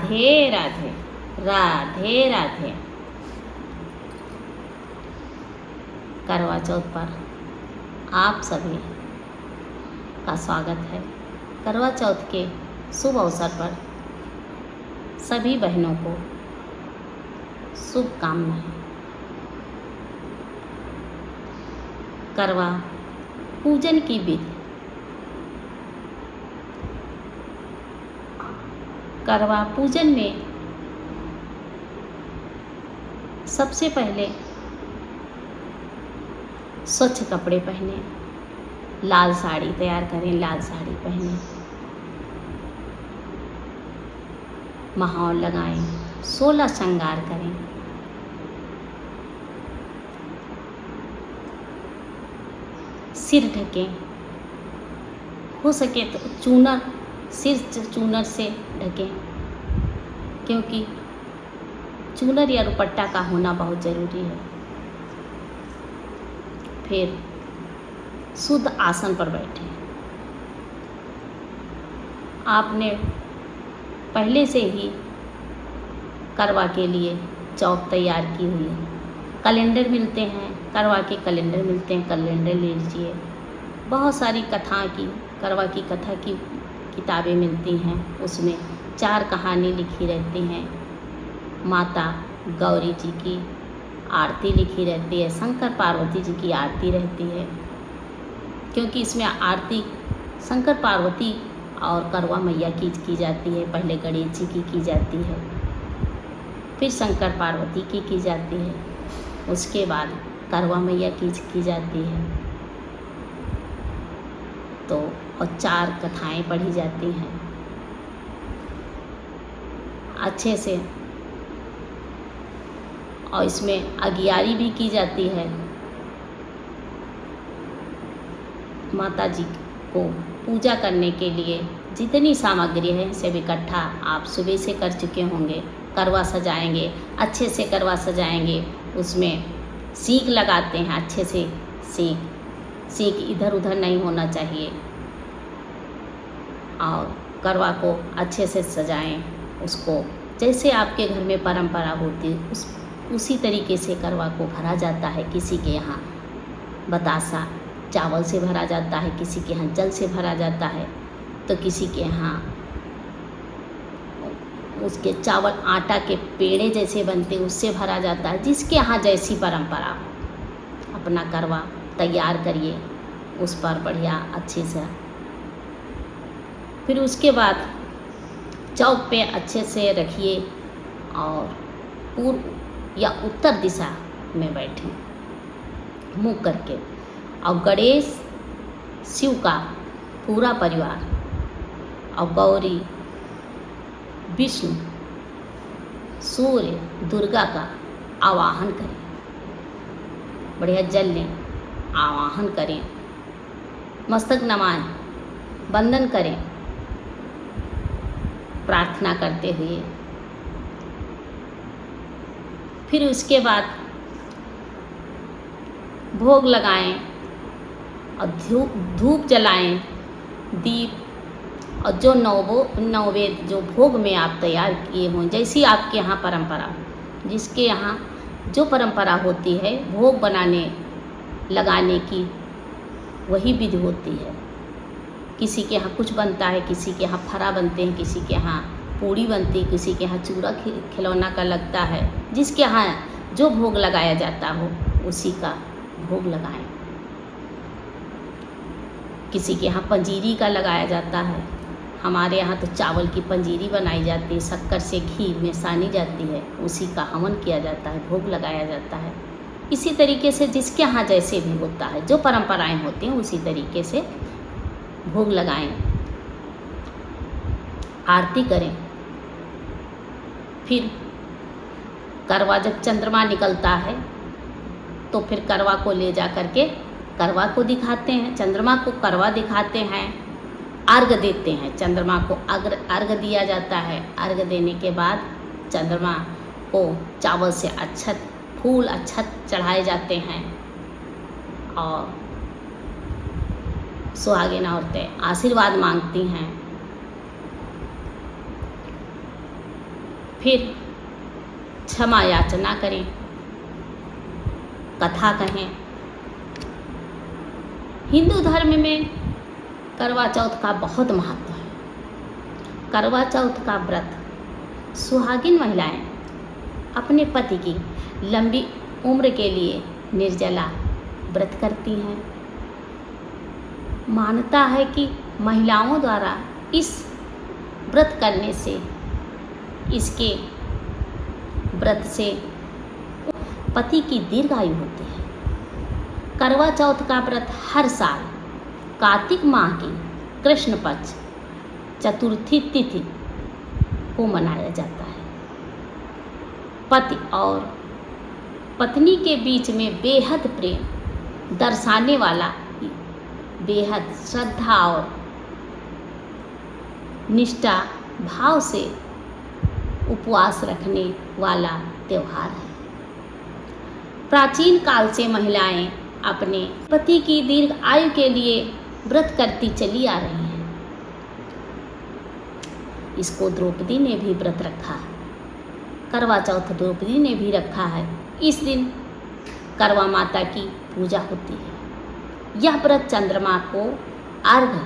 राधे राधे, राधे राधे। करवा चौथ पर आप सभी का स्वागत है। करवा चौथ के शुभ अवसर पर सभी बहनों को शुभकामनाएं। करवा पूजन की विधि। करवा पूजन में सबसे पहले स्वच्छ कपड़े पहने, लाल साड़ी तैयार करें, लाल साड़ी पहने, माहौल लगाएं, 16 श्रृंगार करें। सिर ढकें, हो सके तो सिर चूनर से ढकें, क्योंकि चूनर या दुपट्टा का होना बहुत ज़रूरी है। फिर शुद्ध आसन पर बैठें। आपने पहले से ही करवा के लिए चौक तैयार की हुई है। कैलेंडर मिलते हैं, करवा के कैलेंडर मिलते हैं, कैलेंडर ले लीजिए। बहुत सारी कथा की, करवा की कथा की किताबें मिलती हैं, उसमें 4 कहानी लिखी रहती हैं। माता गौरी जी की आरती लिखी रहती है, शंकर पार्वती जी की आरती रहती है, क्योंकि इसमें आरती शंकर पार्वती और करवा मैया की जाती है। पहले गणेश जी की जाती है, फिर शंकर पार्वती की जाती है, उसके बाद करवा मैया की जाती है। तो और 4 कथाएं पढ़ी जाती हैं अच्छे से, और इसमें अगियारी भी की जाती है। माता जी को पूजा करने के लिए जितनी सामग्री है सब इकट्ठा आप सुबह से कर चुके होंगे। करवा सजाएंगे, अच्छे से करवा सजाएंगे, उसमें सीख लगाते हैं अच्छे से। सीख इधर उधर नहीं होना चाहिए, और करवा को अच्छे से सजाएं। उसको जैसे आपके घर में परंपरा होती उसी तरीके से करवा को भरा जाता है। किसी के यहाँ बतासा चावल से भरा जाता है, किसी के यहाँ जल से भरा जाता है, तो किसी के यहाँ उसके चावल आटा के पेड़े जैसे बनते उससे भरा जाता है। जिसके यहाँ जैसी परंपरा हो, अपना करवा तैयार करिए, उस पर बढ़िया अच्छे से। फिर उसके बाद चौक पे अच्छे से रखिए और पूर्व या उत्तर दिशा में बैठें मुँह करके। और गणेश, शिव का पूरा परिवार और गौरी, विष्णु, सूर्य, दुर्गा का आवाहन करें। बढ़िया जल लें, आवाहन करें, मस्तक नमाएं, वंदन करें प्रार्थना करते हुए। फिर उसके बाद भोग लगाएं और धूप जलाएं, दीप, और जो नैवेद्य जो भोग में आप तैयार किए हों, जैसी आपके यहाँ परंपरा हो, जिसके यहाँ जो परंपरा होती है भोग लगाने की, वही विधि होती है। किसी के यहाँ कुछ बनता है, किसी के यहाँ फरा बनते हैं, किसी के यहाँ पूड़ी बनती है, किसी के यहाँ चूरा खिलौना का लगता है। जिसके यहाँ जो भोग लगाया जाता हो उसी का भोग लगाएं। किसी के यहाँ पंजीरी का लगाया जाता है, हमारे यहाँ तो चावल की पंजीरी बनाई जाती है, शक्कर से घी में सानी जाती है, उसी का हवन किया जाता है, भोग लगाया जाता है। इसी तरीके से जिसके यहाँ जैसे भी होता है, जो परंपराएं होती हैं उसी तरीके से भोग लगाएं, आरती करें। फिर करवा जब चंद्रमा निकलता है तो फिर करवा को ले जा करके करवा को दिखाते हैं, चंद्रमा को करवा दिखाते हैं, अर्घ देते हैं। चंद्रमा को अर्घ दिया जाता है। अर्घ देने के बाद चंद्रमा को चावल से अक्षत, फूल अक्षत चढ़ाए जाते हैं, और सुहागिन औरतें आशीर्वाद मांगती हैं। फिर क्षमा याचना करें, कथा कहें। हिंदू धर्म में करवा चौथ का बहुत महत्व है। करवा चौथ का व्रत सुहागिन महिलाएं अपने पति की लंबी उम्र के लिए निर्जला व्रत करती हैं। मान्यता है कि महिलाओं द्वारा इस व्रत करने से, इसके व्रत से पति की दीर्घायु होती है। करवा चौथ का व्रत हर साल कार्तिक माह की कृष्ण पक्ष चतुर्थी तिथि को मनाया जाता है। पति और पत्नी के बीच में बेहद प्रेम दर्शाने वाला, बेहद श्रद्धा और निष्ठा भाव से उपवास रखने वाला त्यौहार है। प्राचीन काल से महिलाएं अपने पति की दीर्घ आयु के लिए व्रत करती चली आ रही हैं। इसको द्रौपदी ने भी व्रत रखा। करवा चौथ द्रौपदी ने भी रखा है। इस दिन करवा माता की पूजा होती है। यह व्रत चंद्रमा को अर्घ्य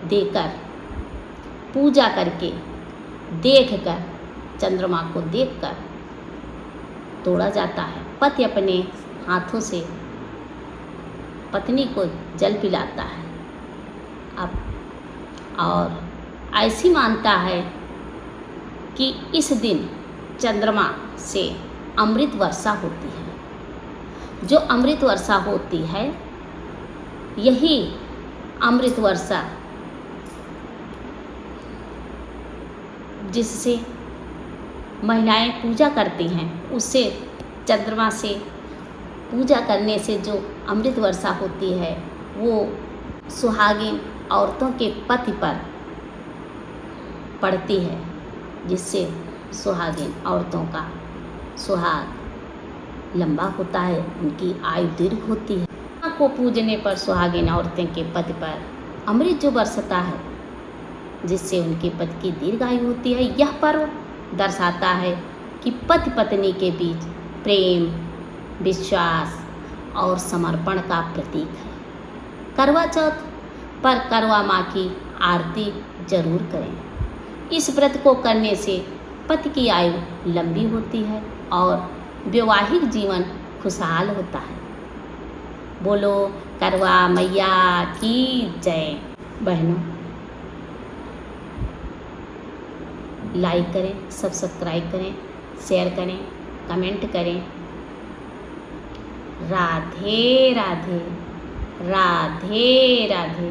देकर, पूजा करके, देखकर, चंद्रमा को देखकर तोड़ा जाता है। पति अपने हाथों से पत्नी को जल पिलाता है। अब और ऐसी मानता है कि इस दिन चंद्रमा से अमृत वर्षा होती है। जो अमृत वर्षा होती है, यही अमृत वर्षा जिससे महिलाएं पूजा करती हैं, उससे चंद्रमा से पूजा करने से जो अमृत वर्षा होती है, वो सुहागिन औरतों के पति पर पड़ती है, जिससे सुहागिन औरतों का सुहाग लंबा होता है, उनकी आयु दीर्घ होती है। माँ को पूजने पर सुहागिन औरतें के पति पर अमृत जो बरसता है, जिससे उनके पति की दीर्घायु होती है। यह पर्व दर्शाता है कि पति पत्नी के बीच प्रेम, विश्वास और समर्पण का प्रतीक है। करवा चौथ पर करवा माँ की आरती जरूर करें। इस व्रत को करने से पति की आयु लंबी होती है और वैवाहिक जीवन खुशहाल होता है। बोलो करवा मैया की जय। बहनों, लाइक करें, सब्सक्राइब करें, शेयर करें, कमेंट करें। राधे राधे, राधे राधे।